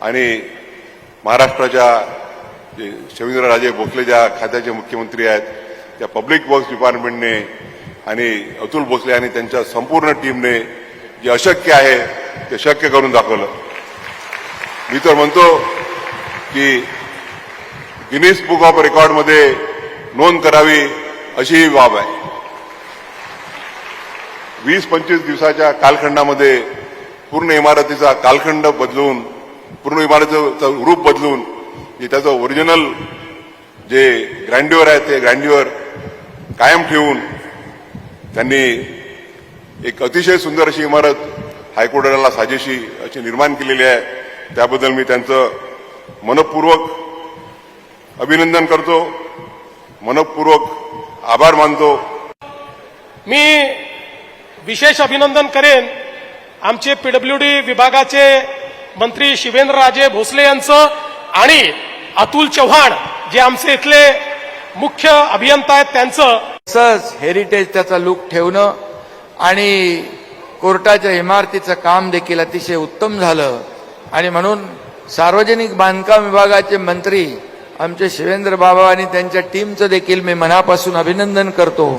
आणि महाराष्ट्राच्या जे शिवेंद्रराजे भोसले ज्या खात्याचे मुख्यमंत्री आहेत त्या पब्लिक वर्क्स डिपार्टमेंटने आणि अतुल भोसले आणि त्यांच्या संपूर्ण टीमने जे अशक्य आहे ते शक्य करून दाखवलं. मी तर म्हणतो की गिनीज बुक ऑफ रेकॉर्डमध्ये नोंद करावी अशी ही बाब आहे. 20-25 दिवसाच्या कालखंडामध्ये पूर्ण इमारतीचा कालखंड बदलून, पूर्ण इमारतीचं रूप बदलून जे त्याचं ओरिजिनल जे ग्रँड्युअर आहे ते ग्रँड्युअर कायम ठेवून त्यांनी एक अतिशय सुंदर अशी इमारत हायकोर्टाला साजेशी अशी निर्माण केलेली आहे. त्याबद्दल मी त्यांचं मनपूर्वक अभिनंदन करतो, मनपूर्वक आभार मानतो. मी विशेष अभिनंदन करेन आमचे पीडब्ल्यूडी विभागाचे मंत्री शिवेंद्रराजे भोसले यांचं आणि अतुल चव्हाण जे आमचे इथले मुख्य अभियंता आहेत त्यांचं. तसंच हेरिटेज त्याचा लुक ठेवणं आणि कोर्टाच्या इमारतीचं काम देखील अतिशय उत्तम झालं आणि म्हणून सार्वजनिक बांधकाम विभागाचे मंत्री आमचे शिवेंद्र बाबा आणि त्यांच्या टीमचं देखील मी मनापासून अभिनंदन करतो.